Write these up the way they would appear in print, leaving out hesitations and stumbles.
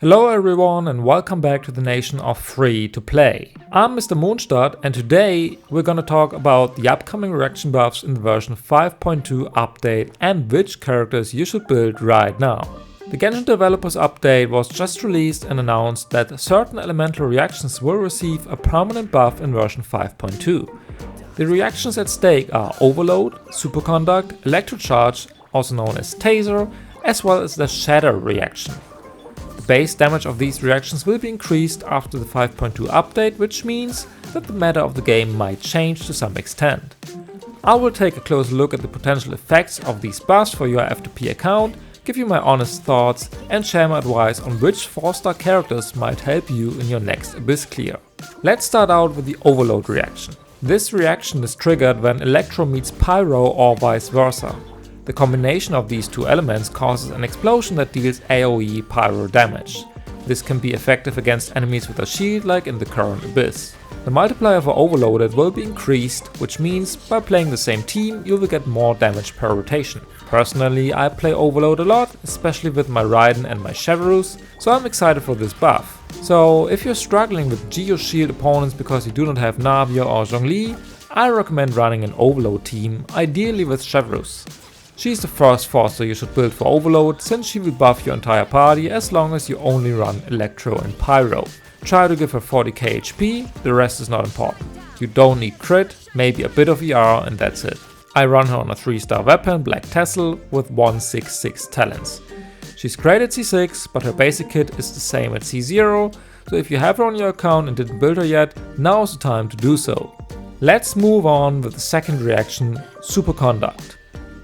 Hello everyone and welcome back to the nation of free to play. I'm Mr. Mondstadt and today we're gonna talk about the upcoming reaction buffs in the version 5.2 update and which characters you should build right now. The Genshin Developers Update was just released and announced that certain elemental reactions will receive a permanent buff in version 5.2. The reactions at stake are Overload, Superconduct, Electrocharge, also known as Taser, as well as the Shatter reaction. The base damage of these reactions will be increased after the 5.2 update, which means that the meta of the game might change to some extent. I will take a closer look at the potential effects of these buffs for your FTP account, give you my honest thoughts and share my advice on which 4-star characters might help you in your next Abyss clear. Let's start out with the Overload reaction. This reaction is triggered when Electro meets Pyro or vice versa. The combination of these two elements causes an explosion that deals AoE pyro damage. This can be effective against enemies with a shield like in the current Abyss. The multiplier for Overloaded will be increased, which means by playing the same team you will get more damage per rotation. Personally, I play Overload a lot, especially with my Raiden and my Chevrus, so I'm excited for this buff. So if you're struggling with Geo Shield opponents because you do not have Navia or Zhongli, I recommend running an Overload team, ideally with Chevrus. She's the first 4-star you should build for Overload, since she will buff your entire party as long as you only run Electro and Pyro. Try to give her 40k HP, the rest is not important. You don't need crit, maybe a bit of ER and that's it. I run her on a 3-star weapon, Black Tassel, with 166 talents. She's great at C6, but her basic kit is the same at C0, so if you have her on your account and didn't build her yet, now's the time to do so. Let's move on with the second reaction, Superconduct.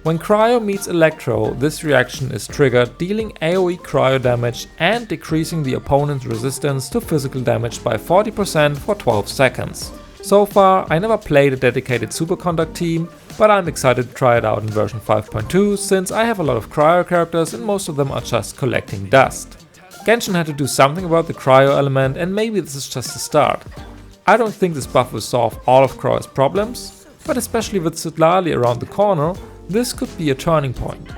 When Cryo meets Electro, this reaction is triggered, dealing AoE cryo damage and decreasing the opponent's resistance to physical damage by 40% for 12 seconds. So far, I never played a dedicated Superconduct team, but I'm excited to try it out in version 5.2 since I have a lot of cryo characters and most of them are just collecting dust. Genshin had to do something about the cryo element and maybe this is just the start. I don't think this buff will solve all of Cryo's problems, but especially with Citlali around the corner, this could be a turning point.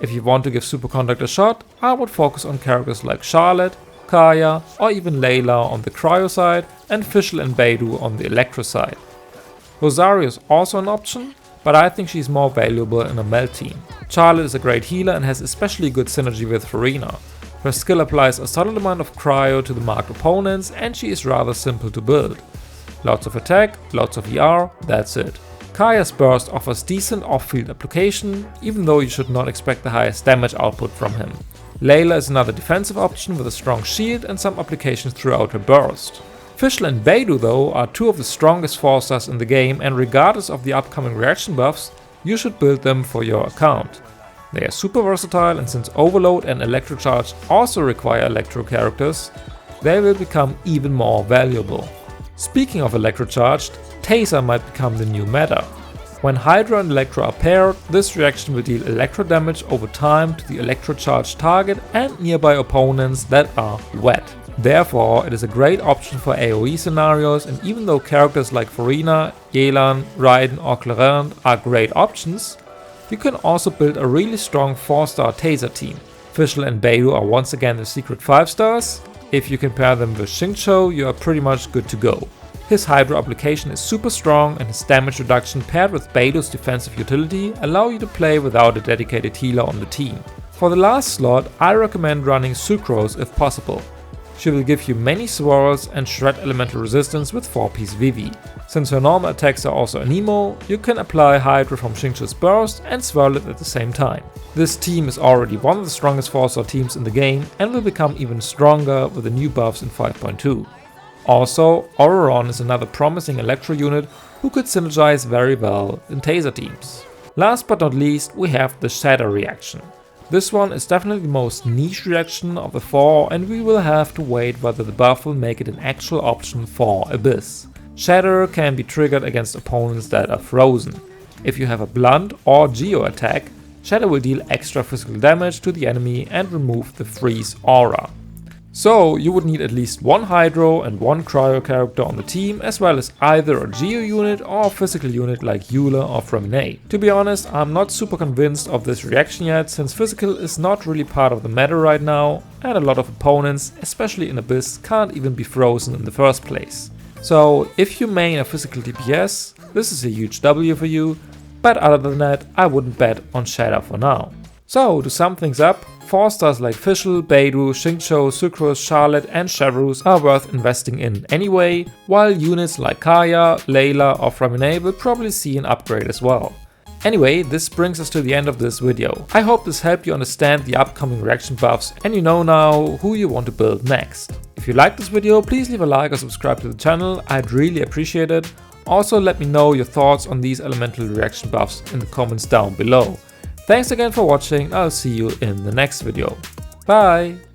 If you want to give Superconduct a shot, I would focus on characters like Charlotte, Kaya or even Layla on the Cryo side and Fischl and Beidou on the Electro side. Rosario is also an option, but I think she's more valuable in a melt team. Charlotte is a great healer and has especially good synergy with Farina. Her skill applies a solid amount of Cryo to the marked opponents and she is rather simple to build. Lots of attack, lots of ER, that's it. Kaya's burst offers decent off-field application, even though you should not expect the highest damage output from him. Layla is another defensive option with a strong shield and some applications throughout her burst. Fischl and Beidou though are two of the strongest 4-stars in the game and regardless of the upcoming reaction buffs, you should build them for your account. They are super versatile and since Overload and Electrocharge also require Electro characters, they will become even more valuable. Speaking of Electrocharged, Taser might become the new meta. When Hydra and Electro are paired, this reaction will deal electro damage over time to the Electrocharged target and nearby opponents that are wet. Therefore, it is a great option for AoE scenarios and even though characters like Farina, Yelan, Raiden or Clarent are great options, you can also build a really strong 4-star Taser team. Fischl and Beidou are once again the secret 5-stars. If you can pair them with Xingqiu, you are pretty much good to go. His Hydra application is super strong and his damage reduction paired with Beidou's defensive utility allow you to play without a dedicated healer on the team. For the last slot, I recommend running Sucrose if possible. She will give you many swirls and shred elemental resistance with 4-piece Vivi. Since her normal attacks are also an emo, you can apply Hydra from Xingqiu's burst and swirl it at the same time. This team is already one of the strongest 4-star teams in the game and will become even stronger with the new buffs in 5.2. Also, Auroron is another promising Electro unit who could synergize very well in Taser teams. Last but not least, we have the Shatter reaction. This one is definitely the most niche reaction of the 4 and we will have to wait whether the buff will make it an actual option for Abyss. Shatter can be triggered against opponents that are frozen. If you have a blunt or geo attack, Shatter will deal extra physical damage to the enemy and remove the freeze aura. So you would need at least one Hydro and one Cryo character on the team, as well as either a Geo unit or a physical unit like Eula or Freminet. To be honest, I'm not super convinced of this reaction yet, since physical is not really part of the meta right now, and a lot of opponents, especially in Abyss, can't even be frozen in the first place. So if you main a physical DPS, this is a huge W for you, but other than that, I wouldn't bet on Shatter for now. So to sum things up, 4 stars like Fischl, Beidou, Xingqiu, Sucrose, Charlotte and Chevrus are worth investing in anyway, while units like Kaya, Layla or Freminet will probably see an upgrade as well. Anyway, this brings us to the end of this video. I hope this helped you understand the upcoming reaction buffs and you know now who you want to build next. If you liked this video, please leave a like or subscribe to the channel, I'd really appreciate it. Also let me know your thoughts on these elemental reaction buffs in the comments down below. Thanks again for watching, I'll see you in the next video. Bye!